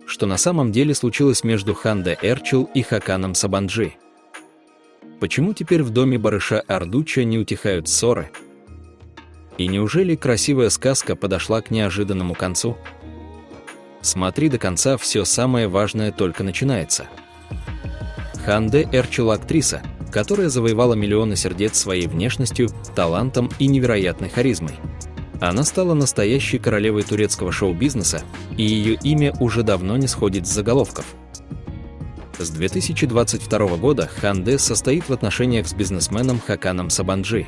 что на самом деле случилось между Ханде Эрчел и Хаканом Сабанджи. Почему теперь в доме барыша Ардуча не утихают ссоры? И неужели красивая сказка подошла к неожиданному концу? Смотри до конца, все самое важное только начинается. Ханде Эрчел – актриса, которая завоевала миллионы сердец своей внешностью, талантом и невероятной харизмой. Она стала настоящей королевой турецкого шоу-бизнеса, и ее имя уже давно не сходит с заголовков. С 2022 года Ханде состоит в отношениях с бизнесменом Хаканом Сабанджи.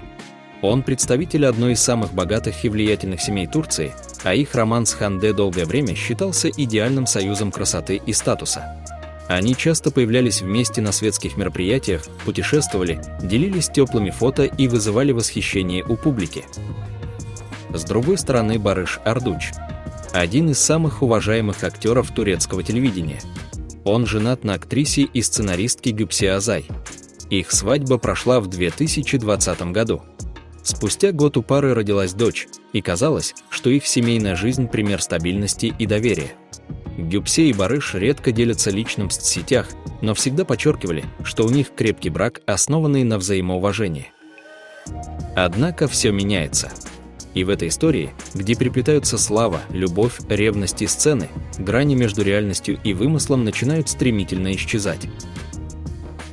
Он представитель одной из самых богатых и влиятельных семей Турции, а их роман с Ханде долгое время считался идеальным союзом красоты и статуса. Они часто появлялись вместе на светских мероприятиях, путешествовали, делились теплыми фото и вызывали восхищение у публики. С другой стороны, Барыш Ардуч – один из самых уважаемых актеров турецкого телевидения. Он женат на актрисе и сценаристке Гюбсе Азай. Их свадьба прошла в 2020 году. Спустя год у пары родилась дочь, и казалось, что их семейная жизнь – пример стабильности и доверия. Гюбсе и Барыш редко делятся личным в соцсетях, но всегда подчеркивали, что у них крепкий брак, основанный на взаимоуважении. Однако все меняется. И в этой истории, где переплетаются слава, любовь, ревность и сцены, грани между реальностью и вымыслом начинают стремительно исчезать.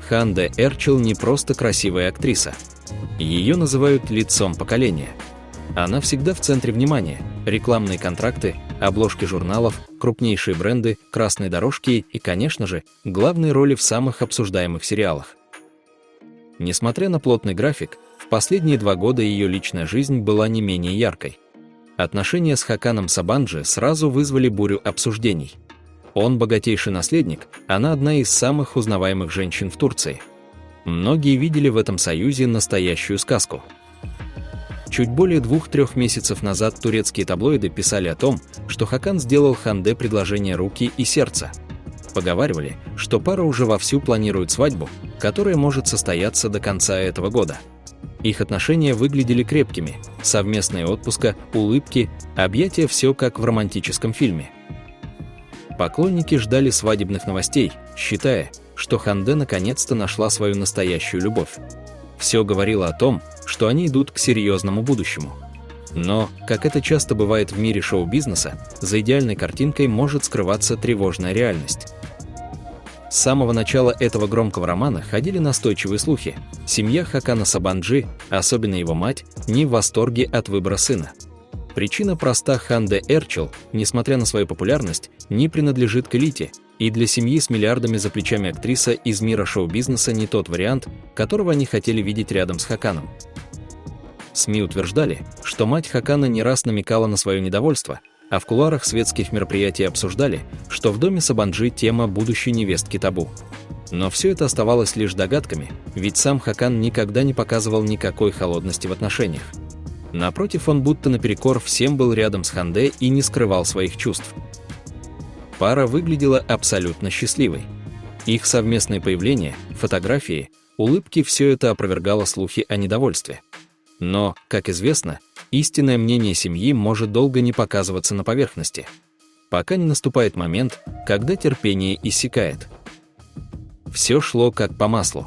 Ханде Эрчел не просто красивая актриса. Ее называют лицом поколения. Она всегда в центре внимания. Рекламные контракты, обложки журналов, крупнейшие бренды, красные дорожки и, конечно же, главные роли в самых обсуждаемых сериалах. Несмотря на плотный график, в последние 2 года ее личная жизнь была не менее яркой. Отношения с Хаканом Сабанджи сразу вызвали бурю обсуждений. Он богатейший наследник, она одна из самых узнаваемых женщин в Турции. Многие видели в этом союзе настоящую сказку. Чуть более 2-3 месяцев назад турецкие таблоиды писали о том, что Хакан сделал Ханде предложение руки и сердца. Поговаривали, что пара уже вовсю планирует свадьбу, которая может состояться до конца этого года. Их отношения выглядели крепкими, совместные отпуска, улыбки, объятия, все как в романтическом фильме. Поклонники ждали свадебных новостей, считая, что Ханде наконец-то нашла свою настоящую любовь. Все говорило о том, что они идут к серьезному будущему. Но, как это часто бывает в мире шоу-бизнеса, за идеальной картинкой может скрываться тревожная реальность. С самого начала этого громкого романа ходили настойчивые слухи. Семья Хакана Сабанджи, особенно его мать, не в восторге от выбора сына. Причина проста: Ханде Эрчел, несмотря на свою популярность, не принадлежит к элите, и для семьи с миллиардами за плечами актриса из мира шоу-бизнеса не тот вариант, которого они хотели видеть рядом с Хаканом. СМИ утверждали, что мать Хакана не раз намекала на свое недовольство, а в кулуарах светских мероприятий обсуждали, что в доме Сабанджи тема будущей невестки табу. Но все это оставалось лишь догадками, ведь сам Хакан никогда не показывал никакой холодности в отношениях. Напротив, он будто наперекор всем был рядом с Ханде и не скрывал своих чувств. Пара выглядела абсолютно счастливой. Их совместное появление, фотографии, улыбки – все это опровергало слухи о недовольстве. Но, как известно, истинное мнение семьи может долго не показываться на поверхности, пока не наступает момент, когда терпение иссякает. Все шло как по маслу.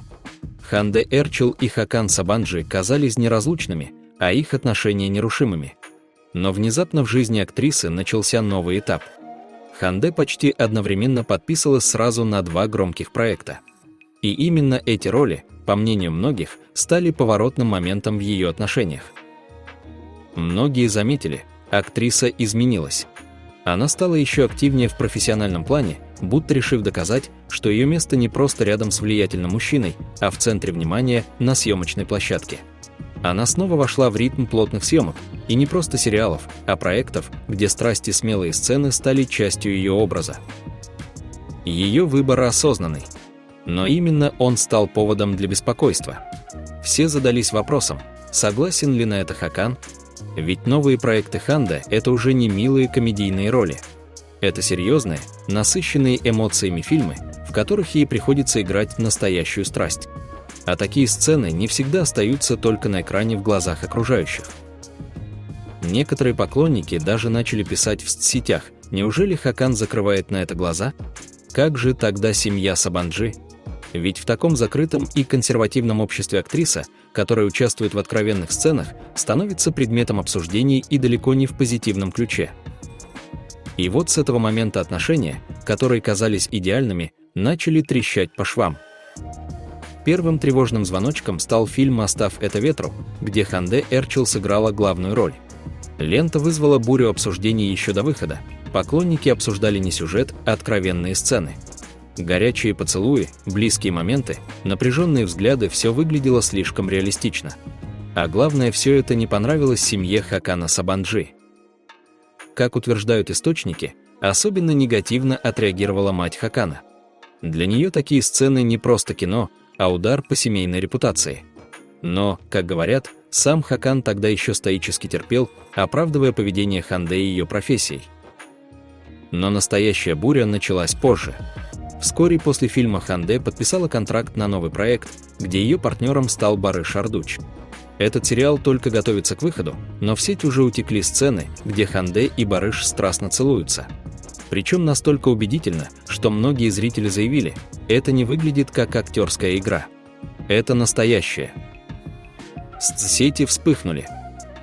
Ханде Эрчел и Хакан Сабанджи казались неразлучными, а их отношения нерушимыми. Но внезапно в жизни актрисы начался новый этап. Ханде почти одновременно подписалась сразу на 2 громких проекта. И именно эти роли, по мнению многих, стали поворотным моментом в ее отношениях. Многие заметили, актриса изменилась. Она стала еще активнее в профессиональном плане, будто решив доказать, что ее место не просто рядом с влиятельным мужчиной, а в центре внимания на съемочной площадке. Она снова вошла в ритм плотных съемок, и не просто сериалов, а проектов, где страсти и смелые сцены стали частью ее образа. Ее выбор осознанный. Но именно он стал поводом для беспокойства. Все задались вопросом, согласен ли на это Хакан? Ведь новые проекты Ханде – это уже не милые комедийные роли. Это серьезные, насыщенные эмоциями фильмы, в которых ей приходится играть настоящую страсть. А такие сцены не всегда остаются только на экране в глазах окружающих. Некоторые поклонники даже начали писать в соцсетях: Неужели Хакан закрывает на это глаза? Как же тогда семья Сабанджи? Ведь в таком закрытом и консервативном обществе актриса, которая участвует в откровенных сценах, становится предметом обсуждений и далеко не в позитивном ключе. И вот с этого момента отношения, которые казались идеальными, начали трещать по швам. Первым тревожным звоночком стал фильм «Оставь это ветру», где Ханде Эрчил сыграла главную роль. Лента вызвала бурю обсуждений еще до выхода. Поклонники обсуждали не сюжет, а откровенные сцены. Горячие поцелуи, близкие моменты, напряженные взгляды – все выглядело слишком реалистично. А главное, все это не понравилось семье Хакана Сабанджи. Как утверждают источники, особенно негативно отреагировала мать Хакана. Для нее такие сцены не просто кино, а удар по семейной репутации. Но, как говорят, сам Хакан тогда еще стоически терпел, оправдывая поведение Ханде ее профессией. Но настоящая буря началась позже. Вскоре после фильма Ханде подписала контракт на новый проект, где ее партнером стал Барыш Ардуч. Этот сериал только готовится к выходу, но в сеть уже утекли сцены, где Ханде и Барыш страстно целуются. Причем настолько убедительно, что многие зрители заявили, это не выглядит как актерская игра. Это настоящее. Сети вспыхнули.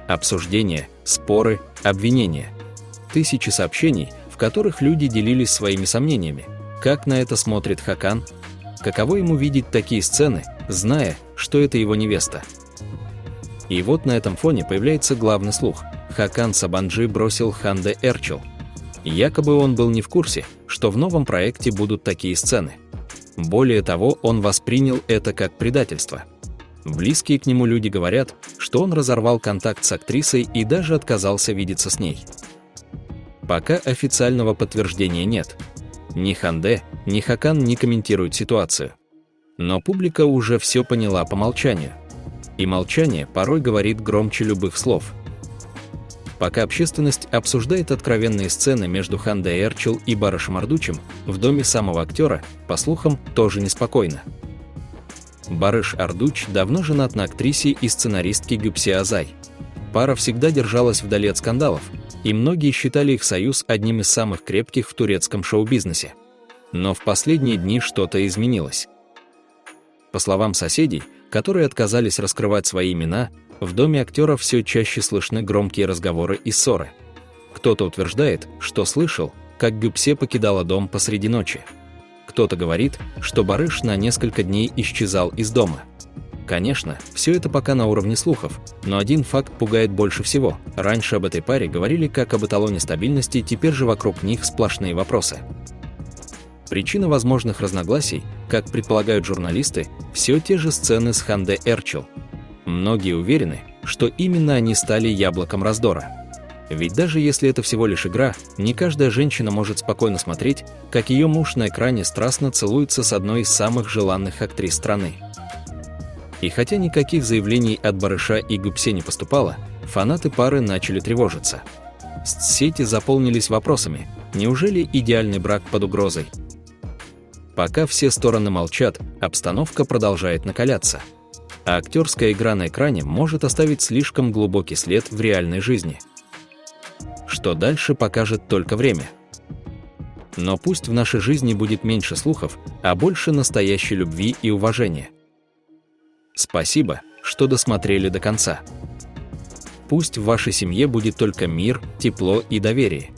Обсуждения, споры, обвинения. Тысячи сообщений, в которых люди делились своими сомнениями. Как на это смотрит Хакан? Каково ему видеть такие сцены, зная, что это его невеста? И вот на этом фоне появляется главный слух. Хакан Сабанджи бросил Ханде Эрчил. Якобы он был не в курсе, что в новом проекте будут такие сцены. Более того, он воспринял это как предательство. Близкие к нему люди говорят, что он разорвал контакт с актрисой и даже отказался видеться с ней. Пока официального подтверждения нет. Ни Ханде, ни Хакан не комментируют ситуацию. Но публика уже все поняла по молчанию. И молчание порой говорит громче любых слов. Пока общественность обсуждает откровенные сцены между Ханде Эрчил и Барышем Ардучем, в доме самого актера, по слухам, тоже неспокойно. Барыш Ардуч давно женат на актрисе и сценаристке Гюпсе Азай. Пара всегда держалась вдали от скандалов, и многие считали их союз одним из самых крепких в турецком шоу-бизнесе. Но в последние дни что-то изменилось. По словам соседей, которые отказались раскрывать свои имена, в доме актера все чаще слышны громкие разговоры и ссоры. Кто-то утверждает, что слышал, как Гюпсе покидала дом посреди ночи. Кто-то говорит, что Барыш на несколько дней исчезал из дома. Конечно, все это пока на уровне слухов, но один факт пугает больше всего. Раньше об этой паре говорили как об эталоне стабильности, теперь же вокруг них сплошные вопросы. Причина возможных разногласий, как предполагают журналисты, все те же сцены с Ханде Эрчил. Многие уверены, что именно они стали яблоком раздора. Ведь даже если это всего лишь игра, не каждая женщина может спокойно смотреть, как ее муж на экране страстно целуется с одной из самых желанных актрис страны. И хотя никаких заявлений от Барыша и Гюпсе не поступало, фанаты пары начали тревожиться. Сети заполнились вопросами: неужели идеальный брак под угрозой? Пока все стороны молчат, обстановка продолжает накаляться. А актерская игра на экране может оставить слишком глубокий след в реальной жизни. Что дальше, покажет только время. Но пусть в нашей жизни будет меньше слухов, а больше настоящей любви и уважения. Спасибо, что досмотрели до конца. Пусть в вашей семье будет только мир, тепло и доверие.